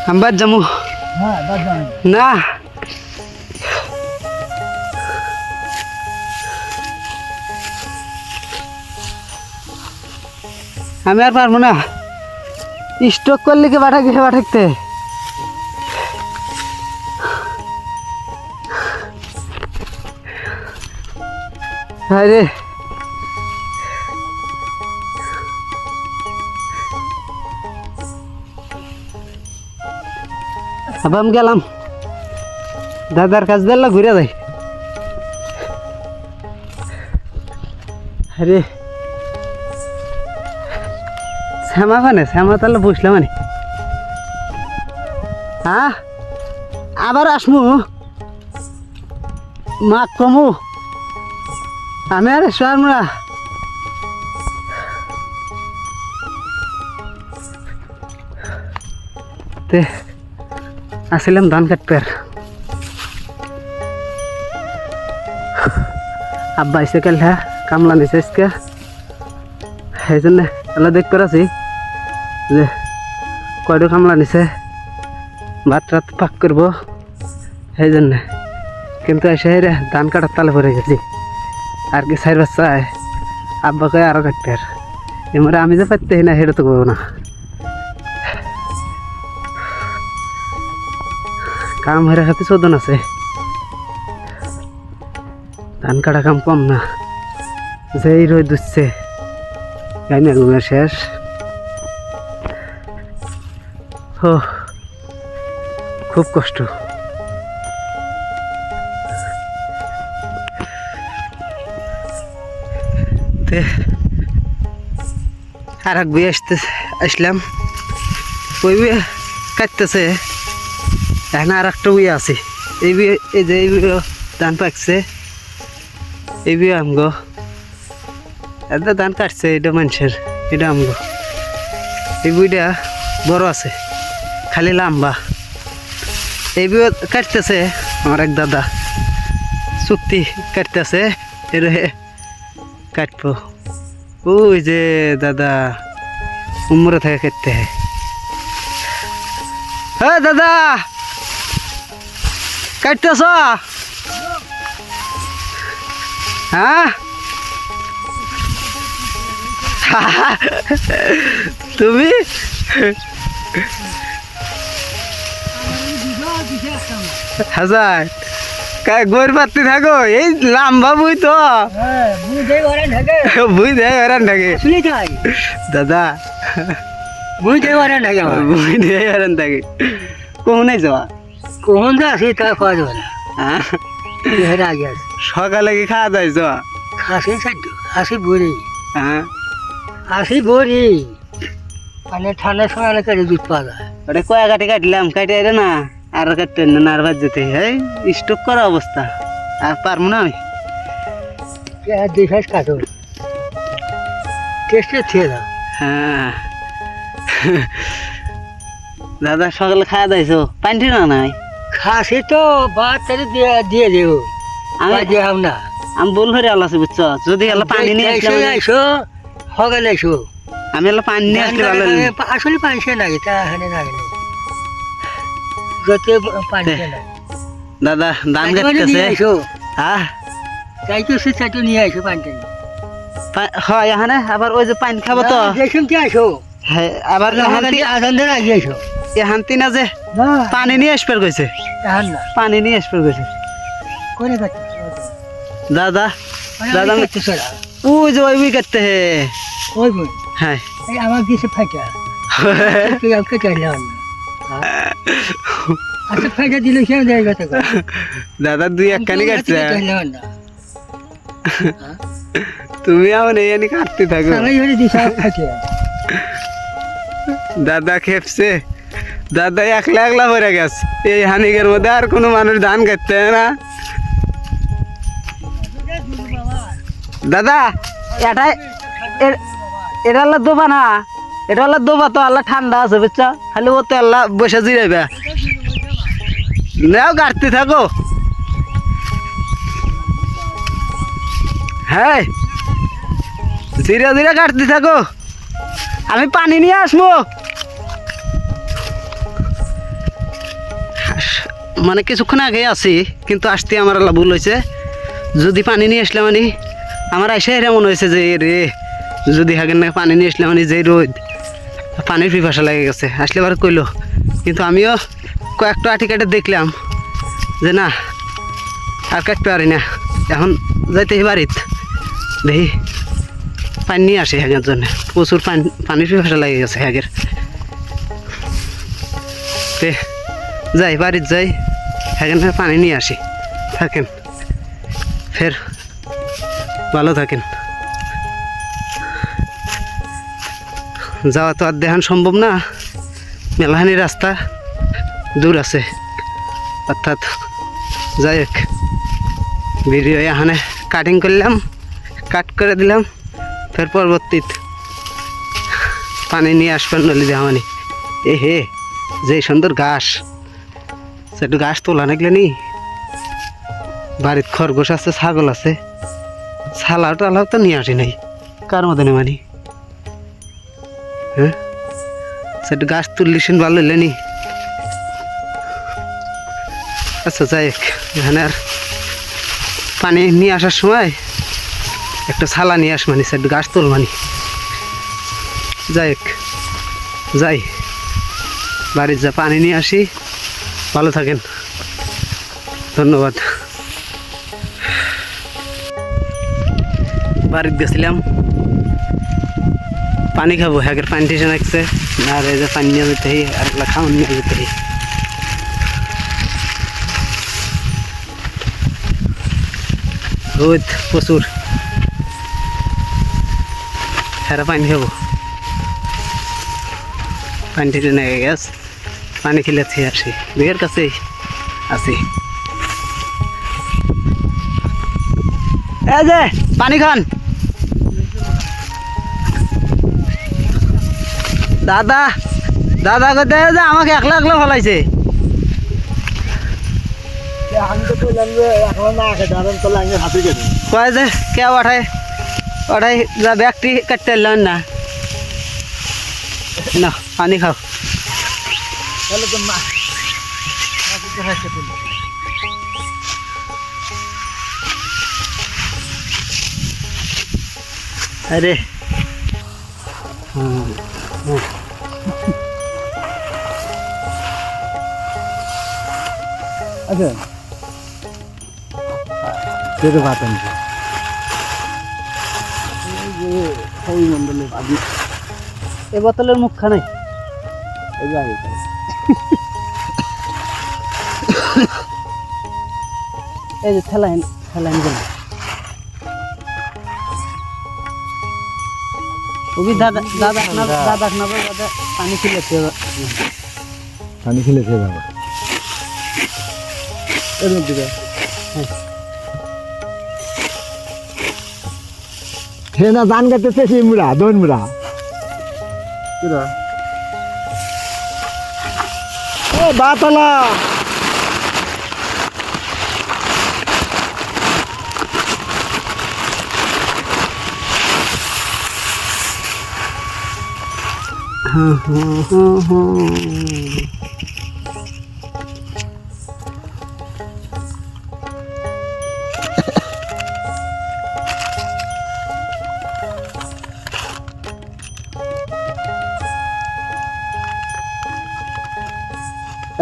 আমি বাদ যাবো না, আমি আর পারবো না। স্টক করলে কি বাটা গেছে বাঠাকতে রে। আবার আমি গেলাম দাদার কাছ দিল্লা ঘুরে যাই। আরে শ্যামা মানে শ্যামা তাহলে বসলাম মানে হ্যাঁ আবার আসমু মা কমু আমি আর এসো আমরা তে আসিলাম ধান কাটতে। আব্বা এসে কাল হ্যাঁ কামলা নিছে আজকে, এই জন্য এলা দেখতে আছি যে কয়টা কামলা নিছে ভাত রাত পাক করবো সেই জন্য। কিন্তু এসে ধান কাটার তালে পড়ে গেছি আর কি সাইড বাচ্চায় আব্বাকে আরও কাটতে আর এমরে আমি যে পারতেই না সেটা তো করবো না। কাম হেরে হাতে চোদন আছে, ধান কাটা কাম কম না, যেই রোদ উঠছে গাইনা ঘুমের শেষ। ও খুব কষ্ট। আর এক বিয়ে আসলাম, ওই বিয়ে কাটতেছে এখন আর একটা বিয়ে আছে। এই বিয়ে এই যে এই বিয়ে ধান পাকছে, এই বিয়ে আমগো এটা ধান কাটছে, এটা মানুষের, এটা আমগো। এই বইটা বড় আছে খালি লম্বা। এই বিয়ে কাটতেছে আমার এক দাদা, চুক্তি কাটতেছে এর কাটবো। ওই যে দাদা উমরে থেকে কাটতে হয়। হ্যাঁ দাদা কাটতেছ? হ্যাঁ তুমি হাজার গোর পাতি থাকো, এই লম্বা বুই তো বুই দেয় হরান থাকে দাদা, বুই দেয় হরান থাকে, বুই দেয় হরান থাকে। কোনে যাওয়া কোন যাচ্ছি তা খাওয়া যাবে না। আগে সকালে কি খাওয়া দাওয়া যাওয়া খাসি খাদ্য আসি বড়ি, হ্যাঁ আসি বড়ি মানে ঠান্ডার সময় অনেক দুধ পাওয়া যায়। ওটা কয়া কাটি কাটলাম, কাটে রে না আর কাটতে না আর বাদ যেতে এই স্টক করা অবস্থা আর পারবো না আমি। দেখাস কাটো টেস্টে খেয়ে দাও। হ্যাঁ দাদা সকালে খাওয়া দাইছো পানি না নাই খাসি তো ভাত দিয়ে দেবো আমি দিলাম না। আমি বল হরে আল্লাহ বুঝছো, যদি আল্লাহ পানি নিয়ে আইসো সকালে আইসো, আমি আল্লাহ পানি নিয়ে আসলে ভালো আসলে পানি সে লাগে তা হানে লাগে না যত পানি লাগে। দাদা ধান কাটতেছে হ্যাঁ তাই তো সে চাইতো নিয়ে আইসো পানিটা হয় এখানে আবার ওই যে পানি খাবো তো শুনতে আসো। হ্যাঁ আবার আসানদের আগে আইসো এখানতি না যে পানি নিয়ে আসবার কইছে, পানি নিয়ে আসবার কইছে দাদা। দাদা ওই যে ওই কাটতে হে ওই বই হ্যাঁ আমার দিছে ফাইটা আচ্ছা ফাইটা দিলে সে দাদা দুই একখানি কাটছে, তুমি আমার এই কাটতে থাকো। দাদা খেপছে, দাদা একলা একলা ভরে গেছে এই হানিকের মধ্যে, আর কোনো মানুষ ধান কাটতে না। দাদা এটাই এটা আল্লাহ দোবা না, এটা আল্লাহ দোবা তো আল্লাহ ঠান্ডা আছে বুঝছো, খালি ও তো আল্লাহ বসে জিরাইবে। নাও কাটতে থাকো। হ্যাঁ ধীরে ধীরে কাটতে থাকো, আমি পানি নিয়ে আসবো। মানে কিছুক্ষণ আগে আছি, কিন্তু আসতে আমার আল্লাহ ভুল হয়েছে। যদি পানি নিয়ে আসলে মানে আমার এসে মনে হয়েছে যে রে, যদি হাগের না পানি নিয়ে আসলে মানে যে রোদ, পানির পিপাসা লেগে গেছে। আসলে এবার কইলো, কিন্তু আমিও কয়েকটা আটি কাটে দেখলাম যে না, আর কাটতে পারি না, এখন যাইতে বাড়িত দেখি পানি নিয়ে আসে হ্যাগের জন্য। প্রচুর পানির পিপাসা লেগে গেছে হ্যাগের। যাই বাড়িতে যাই, হ্যাগেন পানি নিয়ে আসি। থাকেন, ফের ভালো থাকেন। যাওয়া তো আর দেখান সম্ভব না, মেলাহানি রাস্তা দূর আছে। অর্থাৎ যাই হোক, ভিডিও এখানে কাটিং করলাম, কাট করে দিলাম। ফের পরবর্তীত পানি নিয়ে আসবেন নলি দেখামানি। এ হে, যে সুন্দর ঘাস, সেটু ঘাস তোলা নাকলে নি। বাড়ির খরগোশ আছে, ছাগল আছে, ছালাও টালাও তো নিয়ে আসি নাই, কার মধ্যে নেমানি। হ্যাঁ, সেটু গাছ তুললিসেন ভালো হইলে নি। আচ্ছা যাই হোক, এখানে আর পানি নিয়ে আসার সময় একটা ছালা নিয়ে আসমানি, সেটু গাছ তুলমানি। যাই হোক, যাই বাড়ির যা পানি নিয়ে আসি। ভালো থাকেন, ধন্যবাদ। বাড়িতে গেছিলাম, পানি খাবো, হ্যাগের পানি টিসে রাখছে। আর এই যে পানি নিয়ে যেতে আর এগুলা খাওয়ান নিয়ে যেতে। রোদ প্রচুর, হ্যাঁ পানি খাবো। পানি টিসে নিয়ে গেছ, পানি খেলে খেয়ে আসি, বিয়ের কাছেই আছি। এই যে পানি খান। দাদা দাদা কোথায় যে আমাকে একলা একলা ফলাইছে। কয় যে কে ওঠায় ওঠাই যা ব্যাগটি কাটতে এলেন না, না পানি খাও। अरे अच्छा तेरे बात है ये बोतलेर मुख खाने थैलाइन वो भी दादा दादा दादा पानी खिलाते बाबा हे ना जान करते से मुड़ा दोन मुड़ा ओ बातला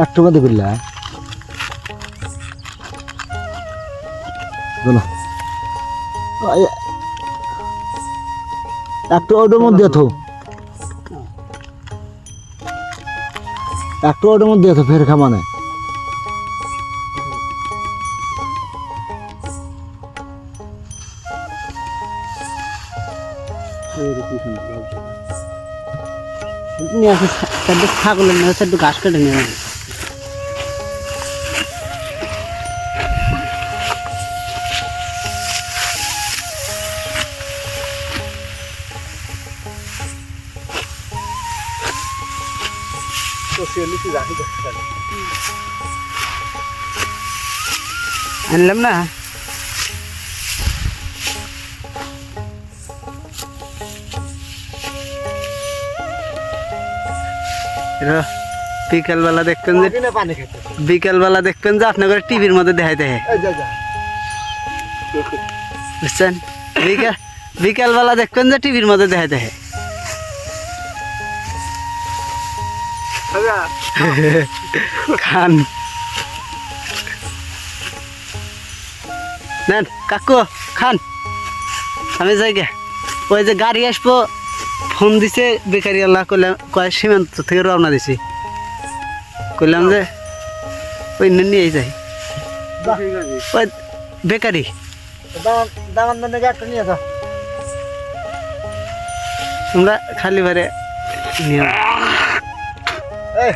একটু মধ্যে করলা একটু ওটার মধ্যে তো একটু ওটার মধ্যে তো ফের খামানে ছাগলের না একটু ঘাস কেটে নিয়ে আনলাম না। বিকেলবেলা দেখবেন যে দিনে পানি খেতে বিকেলবেলা দেখবেন যে আপনার টিভির মধ্যে দেখাই দেয় এই যা যা বুঝছেন বিকেলবেলা দেখবেন যে টিভির মধ্যে দেখাই দেয় খান নেন কাকু খান আমি যাই গে ওই যে গাড়ি আসবো ফোন দিছে বেকারি আল্লাহ কইলাম কয় সীমান্ত থেকে রওনা দিছি কইলাম যে ওই নিয়ে যাই ওই বেকারি দামান মানে একটা নিয়ে যাও তোমরা খালি বারে নিয়ে এই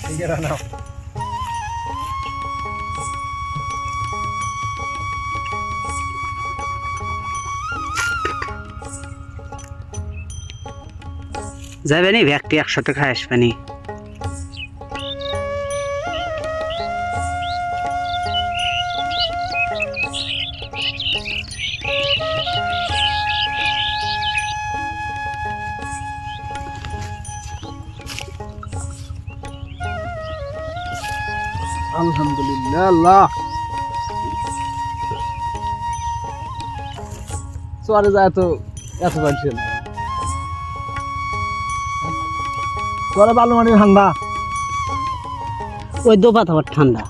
ঠিক আছে নাও যাবে নি ব্যক্তি একসাথে খাই আসবে নি আলহামদুলিল্লাহ আল্লাহ চলে যায় তো এত পারছে না চলে বালু মানে ঠান্ডা ওই দোপাত আবার ঠান্ডা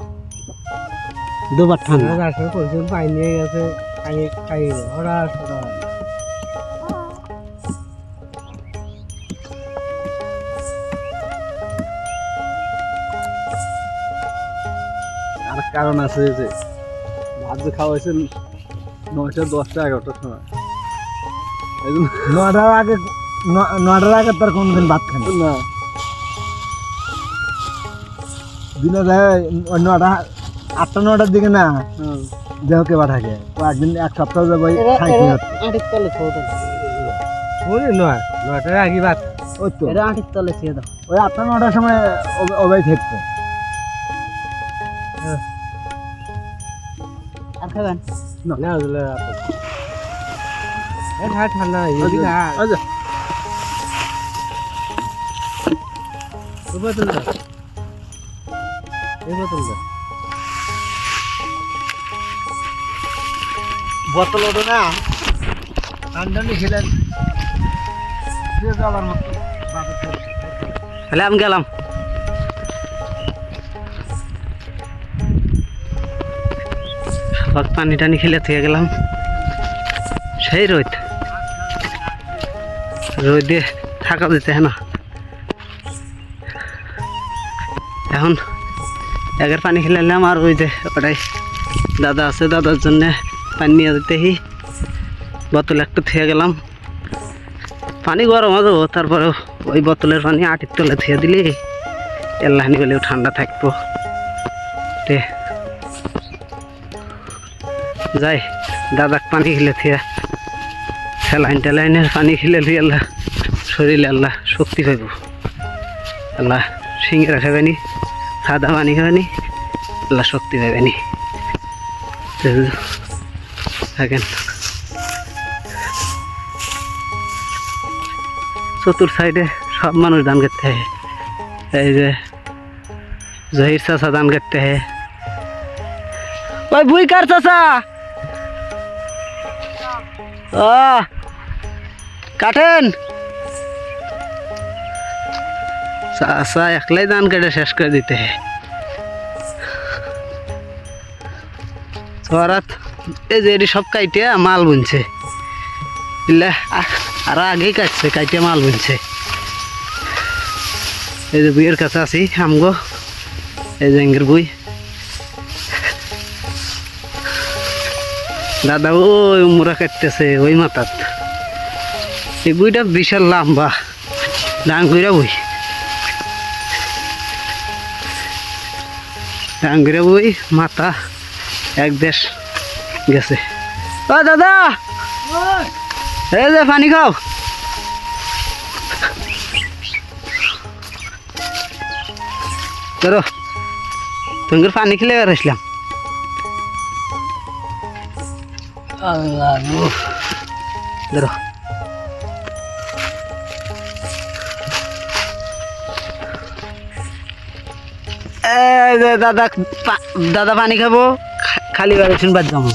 দুবার ঠান্ডা আসলে করছে পানি নিয়ে গেছে পানি খাই ওরা ওরা আর কারণ আছে যে ভাত যে খাওয়া হয়েছে 9টা 10টা 11টার সময় নটার আগে তোর কোনদিন ভাত খান না দিনে যায় 9টা 8টা 9টার দিকে না দেহ কেবা থাকে তো একদিন এক সপ্তাহ যাবো খাইতে আটির তলে বুঝলি 9টার আগে ভাত ওই তো এরা আটির তলে ছেড়ে দাও ওই 8টা 9টার সময় ওবাই থাকতো আর খাবেন না ঠান্ডা আচ্ছা বোতল ওঠো না ঠান্ডা নিয়ে খেলেন আমার মতো তাহলে আমি গেলাম পানি টানি খেলে থেকে গেলাম সেই রোদে থাকা যেতে না এখন একের পানি খেলে নিলাম আর ওই যে ওটাই দাদা আছে দাদার জন্য পানি নিয়ে যেতেই বোতল একটু থেকে গেলাম পানি গরম হবে তারপরেও ওই বোতলের পানি আটির তলে থেকে দিলে এল্লাহানি গেলেও ঠান্ডা থাকবো যাই দাদাক পানি খেলে থিয়া স্যালাইন ট্যালাইনের পানি খেলে দিয়ে আল্লাহ শরীরে আল্লাহ শক্তি পাইব আল্লাহ সিঙ্গারা খাবেনি সাদা পানি খাবেনি আল্লাহ শক্তি পাবেনি থাকেন চতুর সাইডে সব মানুষ ধান কাটতে হয় এই যে জহির চাষা ধান কাটতে হয় ওই বুই কার চাষা ও কাটেন চাষা একলাই ধান কেটে শেষ করে দিতে হয় চরাত এই যে এটি সব কাইটে মাল বুনছে আর আগেই কাটছে কাইটে মাল বুনছে এই যে বুইয়ের কাছে আছি আমগো এই যে এঙ্গের বুই দাদা ওই মুড়া কাটতেছে ওই মাথাত এই বুইটা বিশাল লম্বা ডাঙ্গুরা বই ডাঙ্গুরা বই মাথা এক দেশ গেছে ও দাদা এই যে পানি খাও ধরো তোমার পানি খেলে আর আসলাম ধরো এই যে দাদা দাদা পানি খাবো খালি বাড়ি শুনবার যাবো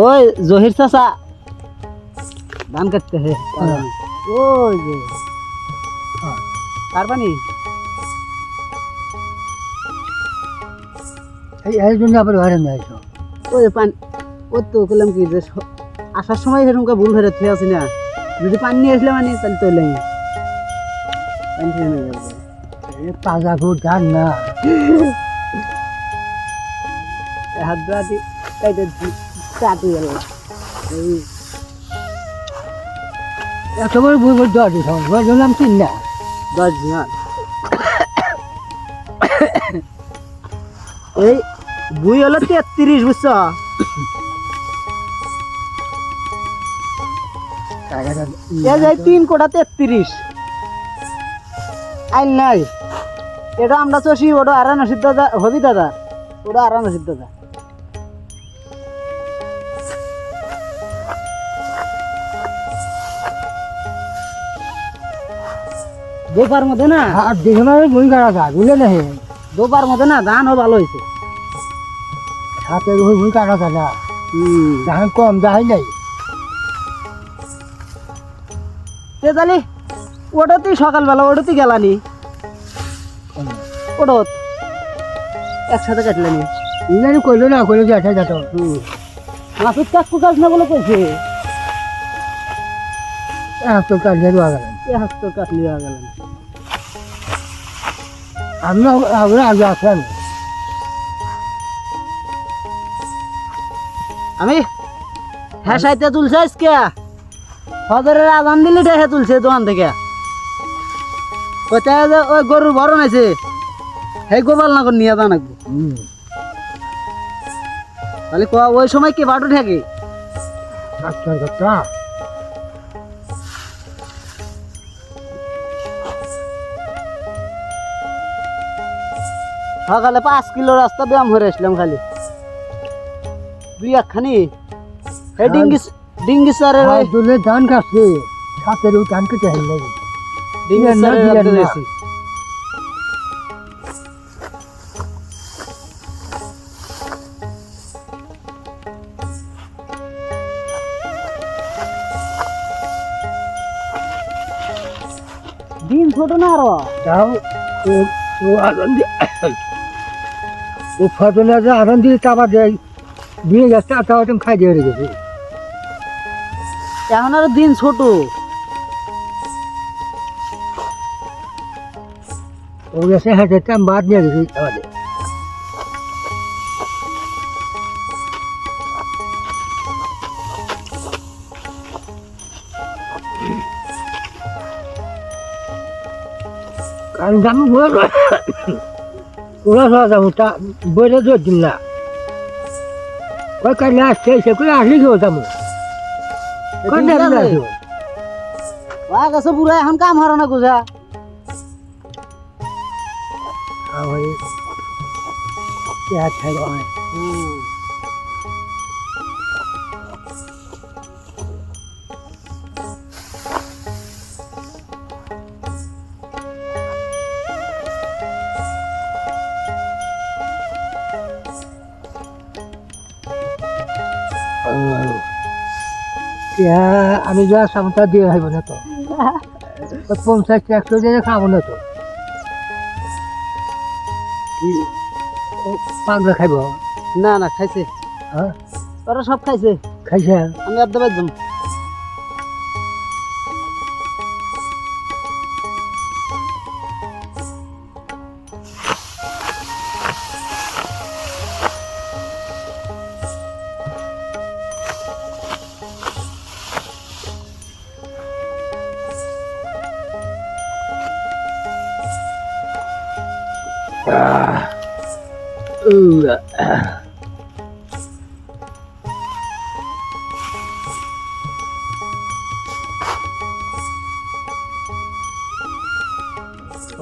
ওই জহির চাচা ধান কাটতে হে ওই যে কার পানি এই জন্য আবার ঘরে নিয়ে আসো। ওই পানি ও তো বললাম কি যে আসার সময় সেরকম ভুল হয়ে থেকে আছি না যদি পানি নিয়ে আসলে মানে তাহলে তো এলাম পানি খেয়ে নেবে তাজা গুড় জান না হাত ধোয়া দি কাইতে চাটু গেল এত বড় বই বই দশ দিন বললাম তিন না 10 দিন এই বুই হলো 33 বুঝছো এই যে 3 কোটা 33 আইল নাই এটা আমরা চষি ওটা আরানো সিদ্ধ হবি দাদা ওটা আরানো সিদ্ধ দা দোপার মধ্যে না আর দেখে না বই কাটা যায় বুঝলে না হে দোপার মধ্যে না ধানও ভালো হয়েছে হাতে বই বই কাটা যায় না ধান কম যায় নাই তাহলে ওটাতেই সকালবেলা ওটাতেই গেলানি ওটা একসাথে কাটলেনি ইনারি কইলো না কইলো যে এটা যাতো মাসুদ কাকু কাজ না বলে কইছে তো কাজ নেওয়া গেল এ হাত তো কাজ নিয়ে গেলেন আমরা আমরা আগে আসেন আমি হ্যাঁ সাইতে তুলছে আজকে ফজরের আজান দিলে হ্যাঁ তুলছে দোকান থেকে কোথায় যে ওই গরুর ভরণ আছে সেই গোপাল নগর নিয়ে যান লাগবো তাহলে ওই সময় কি বাটু থাকে ডাক্তার কথা সকালে 5 কিলো রাস্তা ব্যায়াম করে আসলাম খালি দুই একখানি এই ডিঙ্গি স্যারের ওই দুলে ধান কাটছে সাথে ধান কেটে হেল লাগে ডিঙ্গি স্যারের রাখতে দিয়েছি দিন ছোট না আরো তাও ও আনন্দ ও ফজলে যে আনন্দ চাপা দেয় দিয়ে গেছে তাও তুমি খাই দিয়ে রেখেছে এখন আরো দিন ছোট ও গেছে হাতে বাদ নিয়ে গেছে আমাদের কারণ আমি ওরা যাবো তা বইটা জোর দিন না ওই কালে আসছে সে করে আসলে কেউ যাবো গেছে বুড়া এখন কাম হারা না গুজা আমি যা সামটা দিয়ে খাইব না তো 50-100 দিয়ে খাবো না তো পাগলা খাইব না না খাইছে হ্যাঁ ওরা সব খাইছে খাইছে আমি আড্ডা বাজলাম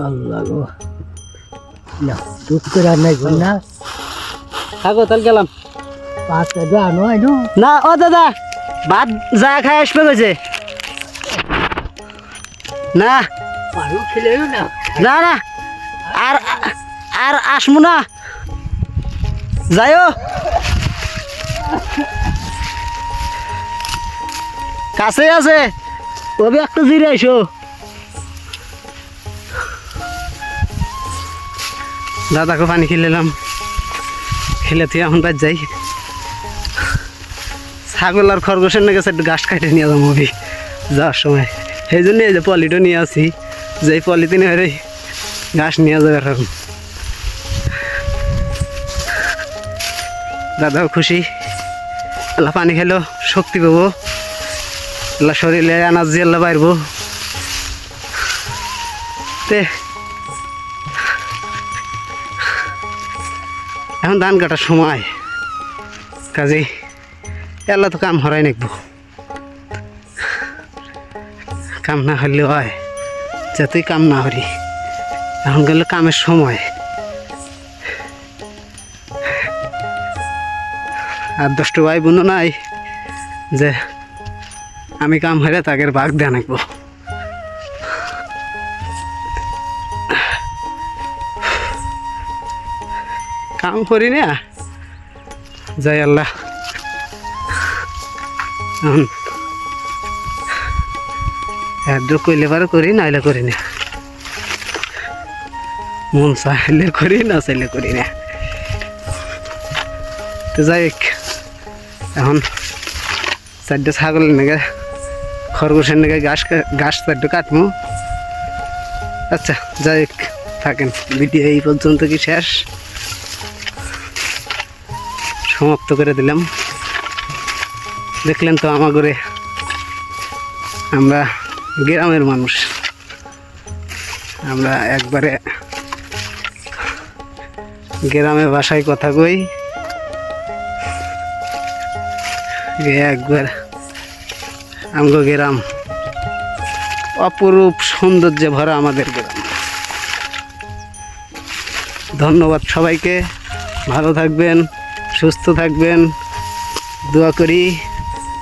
আল্লাহ গো না দুধ করে আর নাই না থাকো তাহলে গেলাম 5 টাকা আনো আইনো না ও দাদা ভাত যা খাই আসবে কইছে না পারু খেলেও না না না আর আর আসবো না যাইও কাছে আছে তবে একটু জিরে আইসো দাদাকে পানি খেলাম খেলে তুই এখন বাদ যাই ছাগল আর খরগোশের নাকি একটু গাছ কাটে নিয়ে যাবো মুভি যাওয়ার সময় সেই জন্য এই যে পলিটা নিয়ে আসি যে পলিথিনে হয়ে ঘাস নিয়ে যাবে এরকম দাদাও খুশি আল্লাহ পানি খেলেও শক্তি পাবো আল্লাহ শরীরে এনার্জি আল্লাহ বাড়বো তে এখন ধান কাটার সময় কাজে আল্লাহ তো কাম হরাই নাকবো কাম না হলে হয় যতই কাম না হরি এখন গেলে কামের সময় আর 10টা ভাই বোনও নাই যে আমি কাম হলে তাকে ভাগ দেওয়া নাকবো কাম করি না যাই আল্লাহ এদ্র কইলে পারে করি নাইলে করি না মন চাইলে করি না চাইলে করি না তো যাই হোক এখন 4টা ছাগলের নাকি খরগোশের নাকি ঘাস 4টা কাটবো আচ্ছা যাই হোক থাকেন ভিডিও এই পর্যন্ত কি শেষ সমাপ্ত করে দিলাম দেখলেন তো আমার ঘরে আমরা গ্রামের মানুষ আমরা একবারে গ্রামের ভাষায় কথা কই একবার আমগো গ্রাম অপরূপ সৌন্দর্যে ভরা আমাদের গ্রাম ধন্যবাদ সবাইকে ভালো থাকবেন সুস্থ থাকবেন দোয়া করি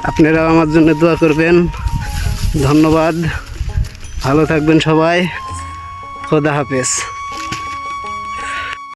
আপনারাও আমার জন্য দোয়া করবেন ধন্যবাদ ভালো থাকবেন সবাই খোদা হাফেজ